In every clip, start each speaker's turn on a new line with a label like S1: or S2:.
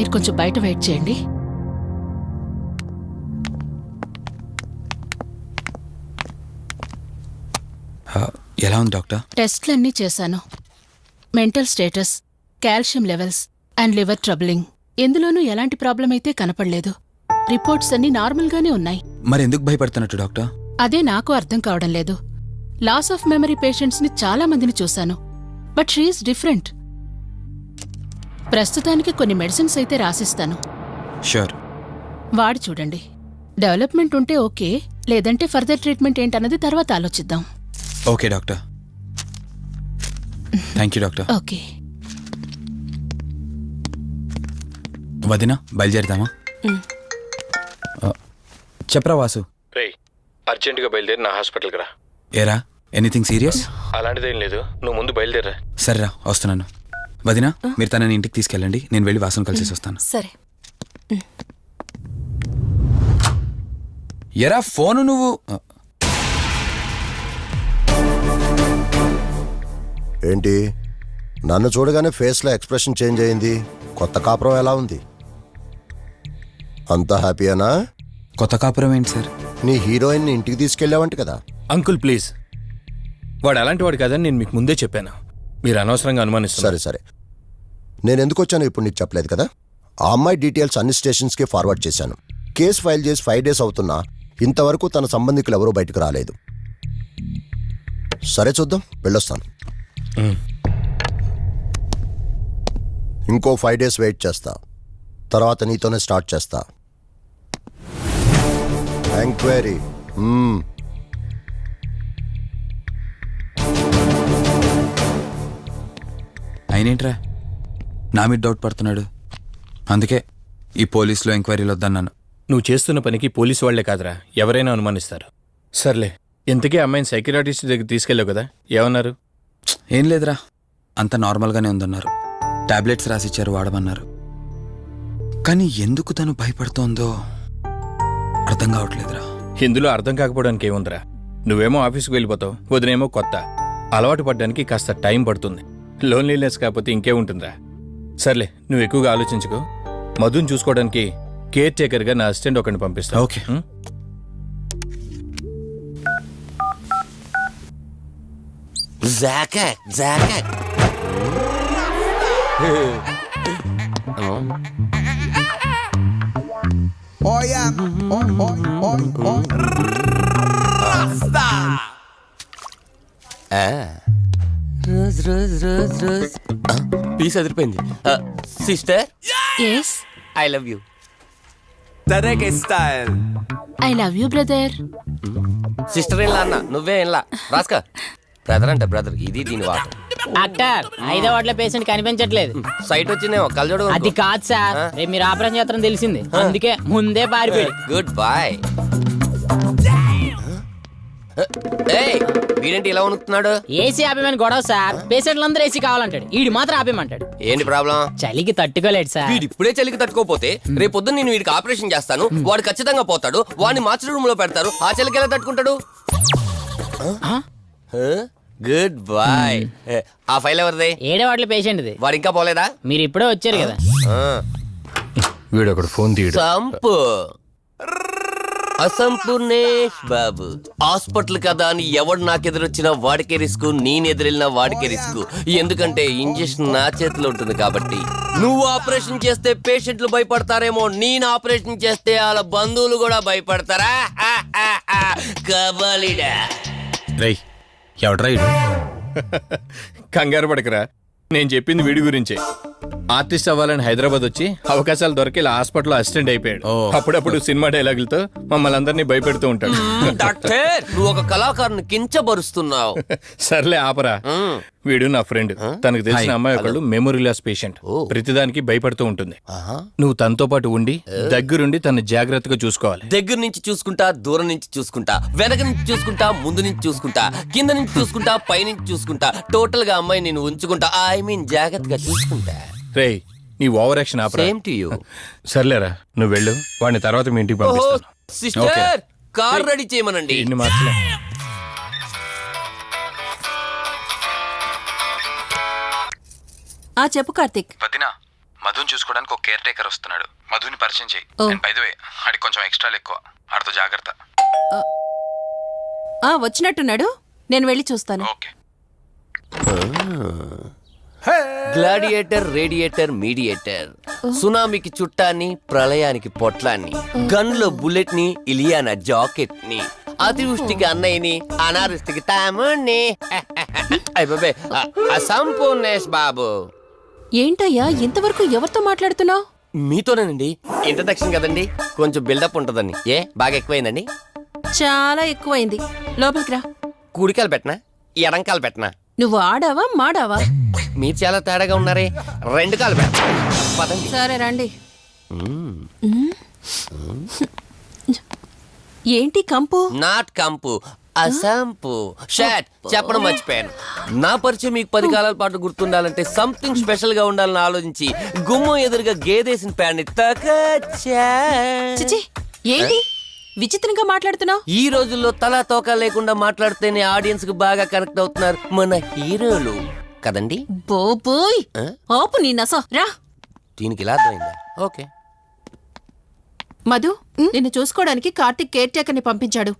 S1: మీరు కొంచెం బయట వెయిట్ చేయండి.
S2: ఎలా ఉంది డాక్టర్?
S1: టెస్ట్లన్నీ చేశాను. Mental status, calcium levels and liver troubling ఎందులోనూ ఎలాంటి ప్రాబ్లం అయితే కనపడలేదు. రిపోర్ట్స్ అన్నీ నార్మల్గానే ఉన్నాయి.
S2: మరి ఎందుకు భయపడుతున్నట్టు డాక్టర్?
S1: అదే నాకు అర్థం కావడం లేదు. లాస్ ఆఫ్ మెమరీ పేషెంట్స్ని చాలా మందిని చూశాను, బట్ షీఈస్ డిఫరెంట్. ప్రస్తుతానికి కొన్ని మెడిసిన్స్ అయితే రాసిస్తాను.
S2: షూర్.
S1: వాడి చూడండి. డెవలప్మెంట్ ఉంటే ఓకే, లేదంటే ఫర్దర్ ట్రీట్మెంట్ ఏంటన్నది తర్వాత ఆలోచిద్దాం.
S2: Okay doctor. Thank you doctor.
S1: Okay.
S2: వదినా బయలుదేరుదామా? చెప్పరా వాసు.
S3: రేయ్, అర్జెంటుగా బయలుదేరి నా హాస్పిటల్కి రా.
S2: ఏరా, ఎనీథింగ్ సీరియస్?
S3: అలాంటిదేం లేదు, నువ్వు ముందు బయలుదేరా.
S2: సరేరా, వస్తున్నాను. వదినా, మీరు తనని ఇంటికి తీసుకెళ్ళండి, నేను వెళ్ళి వాసును కలిసేసి వస్తాను.
S4: సరే.
S2: ఎరా ఫోను నువ్వు.
S5: ఏంటి, నన్ను చూడగానే ఫేస్లో ఎక్స్ప్రెషన్ చేంజ్ అయింది? కొత్త కాపురం ఎలా ఉంది? అంతా హ్యాపీయేనా?
S2: కొత్త కాపురం ఏంటి సార్?
S5: నీ హీరోయిన్ని ఇంటికి తీసుకెళ్ళావంట కదా?
S3: అంకుల్ ప్లీజ్, వాడు అలాంటి వాడు కాదని నేను మీకు ముందే చెప్పాను. మీరు అనవసరంగా అనుమానిస్తారు.
S5: సరే సరే, నేను ఎందుకు వచ్చానో ఇప్పుడు నీకు చెప్పలేదు కదా. ఆ అమ్మాయి డీటెయిల్స్ అన్ని స్టేషన్స్కి ఫార్వర్డ్ చేశాను. కేసు ఫైల్ చేసి 5 days అవుతున్నా ఇంతవరకు తన సంబంధికులు ఎవరూ బయటకు రాలేదు. సరే చూద్దాం, వెళ్ళొస్తాను. ఇంకో 5 days వెయిట్ చేస్తా, తర్వాత నీతోనే స్టార్ట్ చేస్తా ఎంక్వైరీ.
S2: అయినేంట్రా నా మీద డౌట్ పడుతున్నాడు? అందుకే ఈ పోలీసులో ఎంక్వైరీలు వద్దన్నాను.
S3: నువ్వు చేస్తున్న పనికి పోలీసు వాళ్లే కాదురా, ఎవరైనా అనుమానిస్తారు. సర్లే, ఇంతకీ అమ్మాయిని సైకియాట్రిస్ట్ దగ్గర తీసుకెళ్ళావు కదా, ఏమన్నారు?
S2: ఏం లేదురా, అంత నార్మల్గానే ఉందన్నారు. టాబ్లెట్స్ రాసిచ్చారు, వాడమన్నారు. కానీ ఎందుకు తను భయపడుతోందో అర్థం కావట్లేదురా.
S3: ఇందులో అర్థం కాకపోవడానికి ఏముందిరా? నువ్వేమో ఆఫీస్కి వెళ్ళిపోతావు, వదినేమో కొత్త. అలవాటు పడ్డానికి కాస్త టైం పడుతుంది. లోన్లీనెస్ కాకపోతే ఇంకే ఉంటుందిరా. సర్లే, నువ్వు ఎక్కువగా ఆలోచించుకో. మధుని చూసుకోవడానికి కేర్ టేకర్గా నా అసిస్టెంట్ ఒకరిని పంపిస్తా.
S2: Okay.
S6: Rose rose rose rose piece అదిరిపోయింది. Sister,
S1: yes,
S6: I love you.
S1: I love you brother.
S6: Sister ఏం అన్న, నువ్వే ఏం రాస్కా. బ్రదర్ అంటే బ్రదర్, ఇది దీని వాట.
S7: డాక్టర్, 5వ వార్డులో పేషెంట్ కనిపించట్లేదు.
S6: సైట్ వచ్చిందేమో, కలజోడు.
S7: అది కాదు సార్, రేపు మీరు ఆపరేషన్ చేస్తారని తెలిసింది, అందుకే ముందే పారిపోయి.
S6: Good boy. ఏయ్, వీడేంటి ఇలా వణుకుతున్నాడు?
S7: ఏసీ ఆపేమని గొడవ సార్. పేషెంట్లందరూ ఏసీ కావాలంటాడు, ఈడు మాత్రం ఆపేమంటాడు.
S6: ఏంటి ప్రాబ్లం?
S7: చలికి తట్టుకోలేడు సార్.
S6: వీడు ఇప్పుడే చలికి తట్టుకోపోతే రేపు పొద్దున్న నేను వీడికి ఆపరేషన్ చేస్తాను, వాడు ఖచ్చితంగా పోతాడు. వాడిని మార్చి రూమ్ లో పెడతారు, ఆ చలికి ఎలా తట్టుకుంటాడు? Good bye. ఆ ఫైల్ ఎవరిది?
S7: 7వ వార్డులో పేషెంట్ది.
S6: వాడు ఇంకా పోలేదా?
S7: మీరు ఇప్పుడే వచ్చారు కదా.
S3: వీడు ఒకడు ఫోన్ తీయడు.
S6: సంపు అసంపూర్ణేష్ బాబు. హాస్పిటల్ కదా అని ఎవడు నాకెదురొచ్చినా వాడికే రిస్క్, నేనెదురెళ్ళినా వాడికే రిస్క్. ఎందుకంటే ఇంజెక్షన్ నా చేతిలో ఉంటుంది కాబట్టి. నువ్వు ఆపరేషన్ చేస్తే పేషెంట్లు భయపడతారేమో, నేను ఆపరేషన్ చేస్తే వాళ్ళ బంధువులు కూడా భయపడతారా? కబలిడా.
S3: రై, ఎవడ్రా ఇడు? కంగారు పడకరా, నేను చెప్పింది వీడి గురించే. ఆర్టిస్ట్ అవ్వాలని హైదరాబాద్ వచ్చి అవకాశాలు దొరికి ఇలా హాస్పిటల్లో అసిస్టెంట్ అయిపోయాడు. అప్పుడప్పుడు సినిమా డైలాగులతో మమ్మల్ని అందరినీ భయపెడుతూ ఉంటాడు.
S6: డాక్టర్, నువ్వు ఒక కళాకారుని కించబరుస్తున్నావు.
S3: సర్లే ఆపరా. వీడు నా ఫ్రెండ్. తనకు తెలిసిన అమ్మాయి ఒకళ్ళు మెమరీ లాస్ పేషెంట్. ప్రతిదానికి భయపడుతూ ఉంటుంది. నువ్వు తనతో పాటు ఉండి దగ్గరుండి తను జాగ్రత్తగా చూసుకోవాలి.
S6: దగ్గర నుంచి చూసుకుంటా, దూరం నుంచి చూసుకుంటా, వెనక నుంచి చూసుకుంటా, ముందు నుంచి చూసుకుంటా, కింద నుంచి చూసుకుంటా, పై నుంచి చూసుకుంటా, టోటల్ గా అమ్మాయి నేను ఉంచుకుంటా. ఐ మీన్ జాగ్రత్తగా చూసుకుంటా.
S3: రేయ్, నీ over action opera.
S6: Same to you.
S3: సర్లేరా, నువ్వు వెళ్ళు. వాడిని తర్వాత మీ ఇంటికి పంపిస్తాను.
S6: సిస్టర్, కార్ రెడీ చేయమనండి.
S3: ఇన్ని మార్చలే.
S4: చెప్పు కార్తిక్.
S2: వదినా, మధుని చూసుకోవడానికి ఒక కేర్ టేకర్ వస్తున్నాడు. మధుని పరిచయం చేయి.
S1: ఓ.
S2: బై ద వే ఆడికి కొంచెం ఎక్స్ట్రాలు ఎక్కువ, ఆడితో జాగ్రత్త.
S4: వచ్చినట్టున్నాడు, నేను వెళ్ళి చూస్తాను.
S2: ఓకే.
S6: గ్లాడియేటర్, రేడియేటర్, మీడియేటర్, సునామీకి చుట్టాన్ని, ప్రళయానికి పొట్లాన్ని, గన్లో బుల్లెట్ ని, ఇలియానా జాకెట్ ని, అతివృష్టికి అన్నయ్యని, అనావృష్టికి తమ్ముణ్ణి. అయ్యబాబే, అసంపూర్ణేష్ బాబు.
S4: ఏంటయ్యా ఇంతవరకు ఎవరితో మాట్లాడుతున్నావు?
S6: మీతోనేనండి. ఇంట్రడక్షన్ కదండి, కొంచెం బిల్డప్ ఉంటుందని. ఏ బాగా ఎక్కువైందండి?
S4: చాలా ఎక్కువైంది. లోపలికి రా.
S6: కుడికాలు పెట్టనా, ఎడంకాలు పెట్టనా?
S4: నువ్వు ఆడావా మాడావా?
S6: మీరు చాలా తేడాగా ఉన్నారే. 2 కాలు పెట్టనా? పదండి.
S4: సరే రండి. ఏంటి కంపు?
S6: నాట్ కంపు, అసంపు. షాట్ చెప్పడం మర్చిపోయాను. నా పరిచయం మీకు 10 కాలాల పాటు గుర్తుండాలంటే సంథింగ్ స్పెషల్ గా ఉండాలని ఆలోచించి గుమ్మం ఎదురుగా గేదేసిన ప్యాడ్ని తకచ్చా.
S4: చిచి, ఏంటి విచిత్రంగా మాట్లాడుతున్నావు?
S6: ఈ రోజుల్లో తలా తోక లేకుండా మాట్లాడితేనే ఆడియన్స్ కు బాగా కనెక్ట్ అవుతున్నారు మన హీరోలు కదండి.
S4: బోబోయ్,
S6: ఆ?
S4: ఆపు నీ నస. రా.
S6: దీనికి ఇలా అర్థమైందా? ఓకే.
S4: మధు, నిన్ను చూసుకోవడానికి కార్తిక్ కేర్ టేకర్ ని పంపించాడు.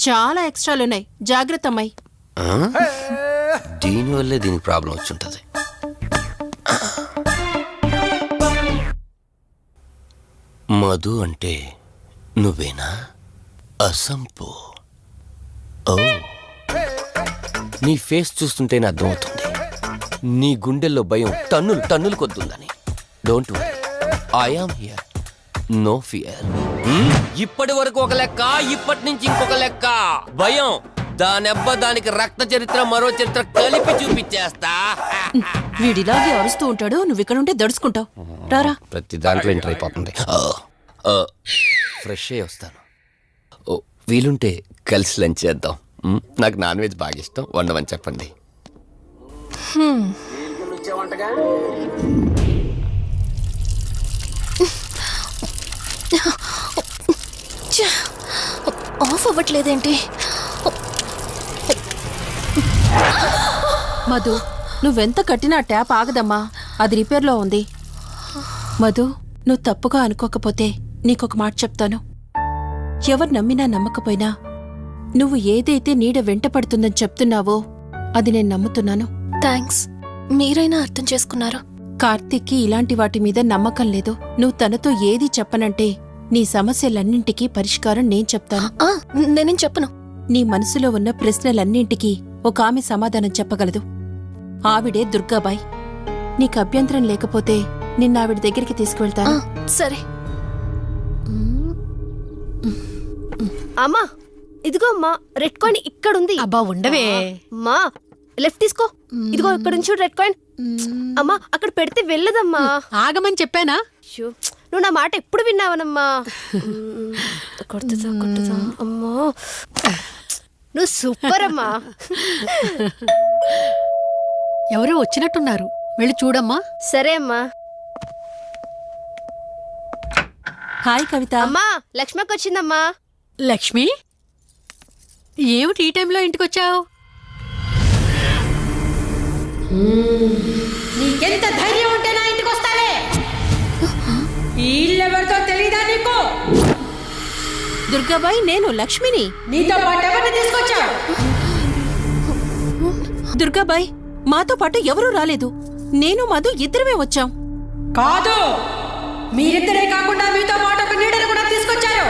S4: చాలా ఎక్స్ట్రాలున్నాయి, జాగ్రత్త అమ్మాయి.
S6: దీనివల్లే దీనికి ప్రాబ్లం వచ్చుంటది. మధు అంటే నువ్వేనా? అసంపు. ఓ, నీ ఫేస్ చూస్తుంటేనే అర్థమవుతుంది నీ గుండెల్లో భయం టన్నులు టన్నులు కొద్దుందని. Don't worry, I am here, no fear. ఇప్పటి వరకు ఒక లెక్క, ఇప్పటి నుంచి ఇంకొక లెక్క. భయం దానెబ్బ, దానికి రక్త చరిత్ర, మరో చరిత్ర కలిపి చూపించేస్తా.
S4: వీడిలాగే అరుస్తూ ఉంటాడు, నువ్వు ఇక్కడ ఉంటే దడుచుకుంటావు. రారా.
S6: ప్రతి దాంట్లో ఎంటర్ అయిపోతుంది. ఫ్రెష్ అయ్యి వస్తాను. ఓ, వీలుంటే కలిసి లంచ్ చేద్దాం. నాకు నాన్ వెజ్ బాగా ఇష్టం, వండమని చెప్పండి.
S8: ఆఫ్ అవ్వట్లేదేంటి?
S4: మధు, నువ్వెంత కట్టినా ట్యాప్ ఆగదమ్మా, అది రిపేర్లో ఉంది. మధు, నువ్వు తప్పుగా అనుకోకపోతే నీకొక మాట చెప్తాను. ఎవరు నమ్మినా నమ్మకపోయినా నువ్వు ఏదైతే నీడ వెంట పడుతుందని చెప్తున్నావో అది నేను నమ్ముతున్నాను.
S8: థ్యాంక్స్, మీరైనా అర్థం చేసుకున్నారు.
S4: కార్తిక్కి ఇలాంటి వాటి మీద నమ్మకం లేదు. నువ్వు తనతో ఏది చెప్పనంటే నీ సమస్యలన్నింటికీ పరిష్కారం నేను చెప్తాను.
S8: నేనేం చెప్పను.
S4: నీ మనసులో ఉన్న ప్రశ్నలన్నింటికీ ఒక ఆమె సమాధానం చెప్పగలదు. ఆవిడే దుర్గాబాయ్. నీకు అభ్యంతరం లేకపోతే నిన్నావిడ దగ్గరికి తీసుకువెళ్తాను.
S8: సరే. అమ్మా, ఇదిగో అమ్మా, రెడ్ కాయిన్ ఇక్కడుంది.
S1: అబ్బా ఉండవే.
S8: అమ్మా, లెఫ్ట్ తీసుకో. ఇదిగో ఇక్కడ నుంచి రెడ్ కాయిన్. అమ్మా, అక్కడ పెడితే వెళ్ళదమ్మా.
S1: ఆగమని చెప్పానా?
S8: అయ్యో, నువ్వు నా మాట ఎప్పుడు విన్నావనమ్మా? కొడుతుందా కొడుతుందా? అమ్మో, నువ్వు సూపర్ అమ్మా.
S1: ఎవరో వచ్చినట్టున్నారు, వెళ్ళి చూడమ్మా.
S8: సరే అమ్మా.
S4: హాయ్ కవిత.
S8: అమ్మా, లక్ష్మకి వచ్చిందమ్మా.
S1: లక్ష్మి, ఏమిటి ఈ టైంలో ఇంటికొచ్చావు?
S9: నీకెంత ధైర్యం ఉంటే నా ఇంటికి వస్తావే? ఈ ఇల్లెవరితో తెలీదా నీకు?
S4: దుర్గాబాయ్, నేను లక్ష్మిని.
S9: నీతో పాటు ఎవరిని తీసుకొచ్చావు?
S4: దుర్గాబాయ్, మాతో పాటు ఎవరూ రాలేదు. నేను మధు ఇద్దరమే వచ్చాం.
S9: కాదు, మీరిద్దరే కాకుండా మీతో పాటు ఒక నీడను కూడా తీసుకొచ్చారు.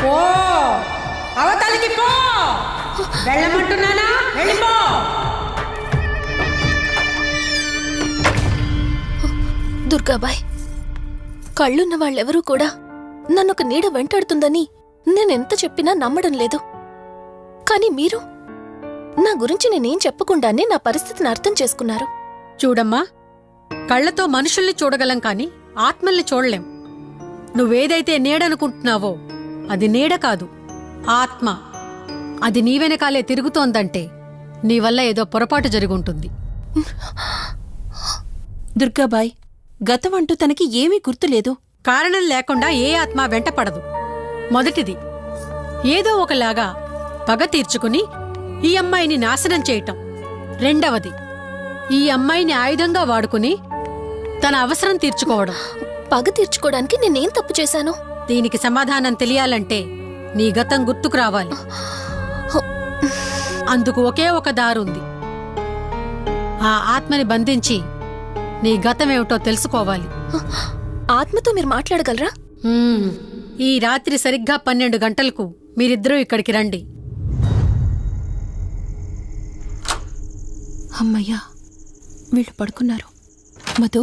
S9: ఓ, అవతలికి పో. వెళ్ళమంటున్నానా? వెళ్ళిపో.
S8: దుర్గాబాయ్, కళ్ళున్న వాళ్ళెవరూ కూడా నన్నొక నీడ వెంటాడుతుందని నేనెంత చెప్పినా నమ్మడం లేదు. కానీ మీరు నా గురించి నేనేం చెప్పకుండానే నా పరిస్థితిని అర్థం చేసుకున్నారు.
S9: చూడమ్మా, కళ్ళతో మనుషుల్ని చూడగలం కాని ఆత్మల్ని చూడలేం. నువ్వేదైతే నీడనుకుంటున్నావో అది నీడ కాదు, ఆత్మ. అది నీ వెనకాలే తిరుగుతోందంటే నీ వల్ల ఏదో పొరపాటు జరుగుంటుంది.
S4: దుర్గాబాయ్, గతం అంటూ తనకి ఏమీ గుర్తులేదు.
S9: కారణం లేకుండా ఏ ఆత్మ వెంటపడదు. మొదటిది, ఏదో ఒకలాగా పగ తీర్చుకుని ఈ అమ్మాయిని నాశనం చేయటం. రెండవది, ఈ అమ్మాయిని ఆయుధంగా వాడుకుని తన అవసరం తీర్చుకోవడం.
S8: పగ తీర్చుకోవడానికి నేనేం తప్పు చేశాను?
S9: దీనికి సమాధానం తెలియాలంటే నీ గతం గుర్తుకు రావాలి. అందుకు ఒకే ఒక దారుంది. ఆ ఆత్మని బంధించి నీ గతమేమిటో తెలుసుకోవాలి.
S8: ఆత్మతో మీరు మాట్లాడగలరా?
S9: ఈ రాత్రి సరిగ్గా 12 గంటలకు మీరిద్దరూ ఇక్కడికి రండి.
S4: అమ్మయ్యా, వీళ్ళు పడుకున్నారు. మధు,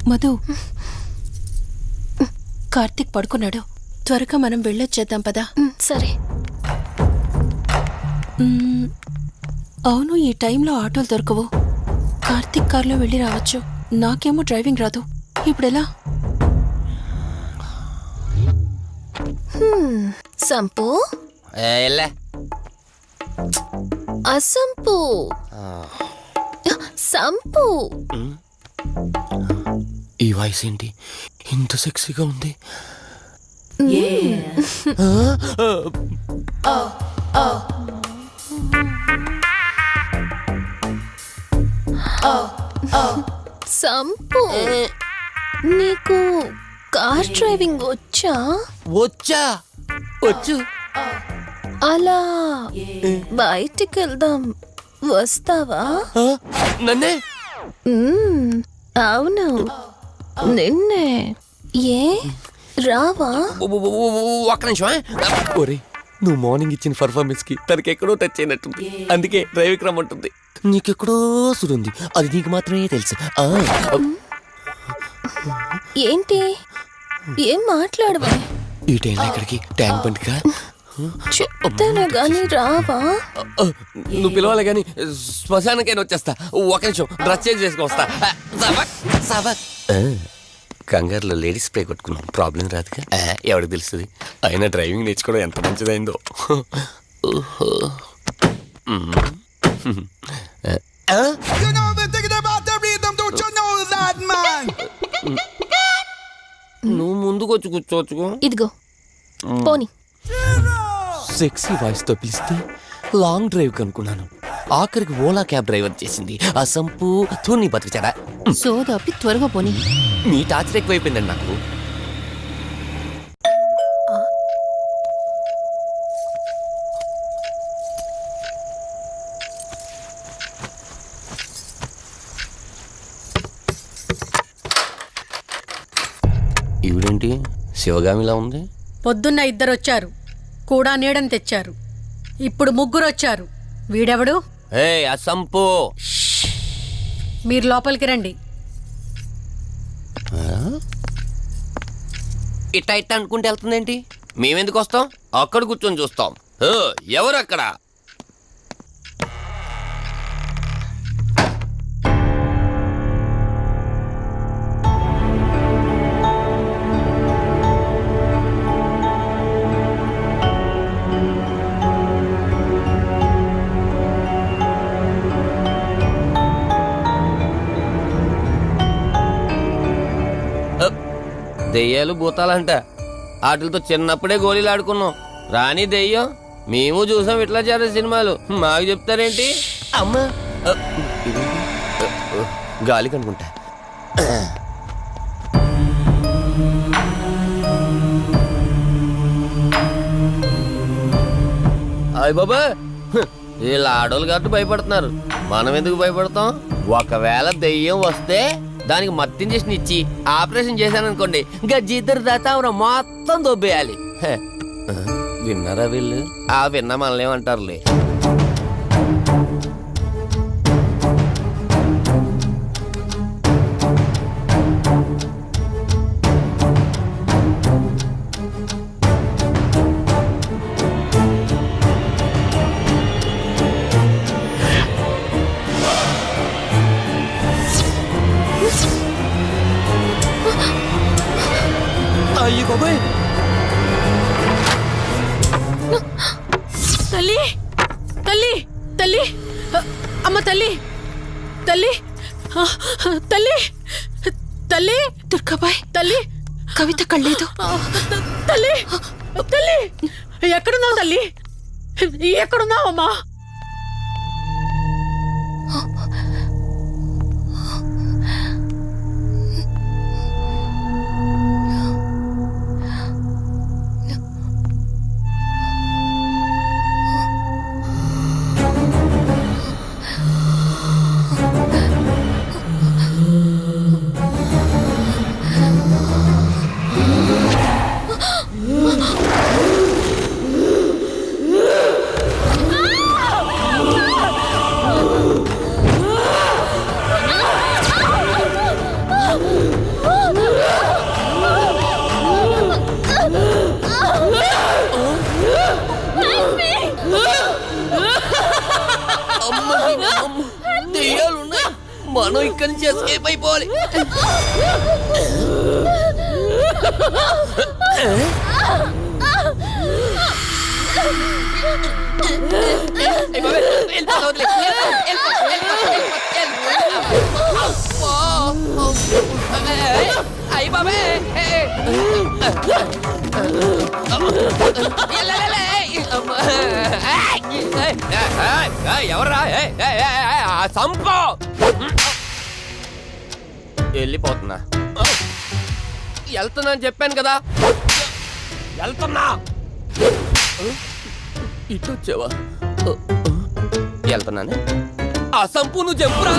S4: మధు, కార్తీక్ పడుకున్నాడు. త్వరగా మనం వెళ్ళొచ్చేద్దాం పదా.
S8: సరే.
S4: అవును, ఈ టైంలో ఆటోలు దొరకవు. కార్తీక్ కార్లో వెళ్ళి రావచ్చు. నాకేమో డ్రైవింగ్ రాదు. ఇప్పుడెలా?
S8: సంపు,
S6: ఎల్లే
S8: అసంపు, సంపు.
S6: ఈ వాయిస్ ఏంటి ఇంత సెక్సీగా ఉంది?
S8: సంపు, నీకు కార్ డ్రైవింగ్ వచ్చా?
S6: వచ్చా, వచ్చు.
S8: అలా బయటికి వెళ్దాం, వస్తావా?
S6: నన్నే?
S8: అవును, నిన్నే. ఏ రావా?
S6: ఒక్క నిమిషం. ఒరే, నువ్వు మార్నింగ్ ఇచ్చిన పర్ఫార్మెన్స్ కి తనకి ఎక్కడో టచ్ అయినట్టుంది. అందుకే డ్రైవింగ్ రమ్మంటుంది. నీకెక్కడో సుడుంది, అది నీకు మాత్రమే తెలుసు.
S8: ఏంటి, ఏం మాట్లాడవా?
S6: ఈ టైంలో ఇక్కడికి ట్యాంక్ బండ్కా?
S8: చెప్తాను గాని రావా?
S6: నువ్వు పిలవాలి గాని శ్మశానకైనా వచ్చేస్తా. ఒక నిమిషం డ్రెస్ చేంజ్ చేసుకుని వస్తా. కంగారులో లేడీస్ స్ప్రే కొట్టుకున్నాం, ప్రాబ్లం రాదుగా. ఎవరికి తెలుస్తుంది? అయినా డ్రైవింగ్ నేర్చుకోవడం ఎంత మంచిదైందో. నువ్వు ముందుకు వచ్చి కూర్చోవచ్చుకో.
S8: ఇదిగో పోనీ.
S6: సెక్సీ వాయిస్ తో పిలిస్తే లాంగ్ డ్రైవ్ కనుక్కున్నాను. ఆఖరికి ఓలా క్యాబ్ డ్రైవర్ చేసింది ఆ సంపు. తూని బతికిచాడా?
S4: సోదాపి త్వరగా పోనీ.
S6: మీ టార్చర్ ఎక్కువైపోయిందండి నాకు. ఈవిడేంటి శివగామిలా ఉంది?
S9: పొద్దున్న 2 వచ్చారు, కూడా నీడని తెచ్చారు. ఇప్పుడు 3 వచ్చారు. వీడెవడు?
S6: ఏ అసంపు,
S9: మీరు లోపలికి రండి.
S6: ఇట్ట ఇట్ట అనుకుంటే వెళ్తుందేంటి? మేమెందుకు వస్తాం? అక్కడ కూర్చొని చూస్తాం. ఎవరు అక్కడ? దెయ్యాలు భూతాలంట. వాటితో చిన్నప్పుడే గోళీలు ఆడుకున్నాం. రాని దెయ్యం మేము చూసాం ఇట్లా చేరే సినిమాలు. మాకు చెప్తారేంటి? అమ్మా, గాలి కనుకుంటా. అయ్య బాబా, వీళ్ళ ఆడోళ్ళు కాబట్టి భయపడుతున్నారు. మనం ఎందుకు భయపడతాం? ఒకవేళ దెయ్యం వస్తే దానికి మత్తు ఇంజెక్షన్ ఇచ్చి ఆపరేషన్ చేశాననుకోండి, ఇంకా జీతరు దాతావరం మొత్తం దొబ్బేయాలి. విన్నారా వీళ్ళు? విన్నా మనల్ని ఏమంటారులే. అయ్యి బాబాయ్,
S9: తల్లి, తల్లి, తల్లి, అమ్మ తల్లి, తల్లి, తల్లి, తల్లి,
S4: దుర్గాబాయ్,
S9: తల్లి,
S4: కవిత కళ్ళేదు.
S9: తల్లి, తల్లి, ఎక్కడున్నావు తల్లి? ఎక్కడున్నావమ్మా?
S6: మనం ఇక్కడి నుంచి ఎస్కేప్ అయిపోవాలి. ఎవర్రా సంపో వెళ్ళిపోతున్నా. వెళ్తున్నా అని చెప్పాను కదా, వెళ్తున్నా. ఇటు వచ్చావా? వెళ్తున్నాను. ఆ సంపు నువ్వు చెప్పురా.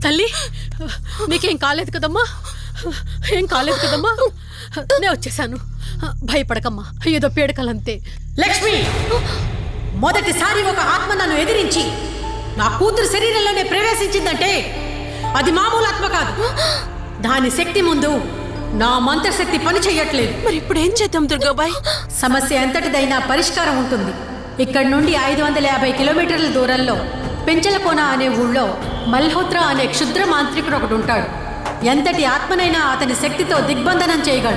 S9: తల్లి నీకేం కాలేదు కదమ్మా? ఏం కాలేదు కదమ్మా? నేను వచ్చేసాను, భయపడకమ్మా. ఏదో పీడకలంతే. లక్ష్మి, మొదటిసారి ఒక ఆత్మ నన్ను ఎదిరించి నా కూతురు శరీరంలోనే ప్రవేశించిందంటే అది మామూలు ఆత్మ కాదు. దాని శక్తి ముందు నా మంత్రశక్తి పని చెయ్యట్లేదు.
S4: మరి ఇప్పుడు ఏం చేద్దాం దుర్గాబాయ్?
S9: సమస్య ఎంతటిదైనా పరిష్కారం ఉంటుంది. ఇక్కడి నుండి 550 కిలోమీటర్ల దూరంలో పెంచలకోన అనే ఊళ్ళో మల్హోత్రా అనే క్షుద్ర మాంత్రికుడు ఒకడు ఉంటాడు. ఎంతటి ఆత్మనైనా అతని శక్తితో దిగ్బంధనం చేయగలడు.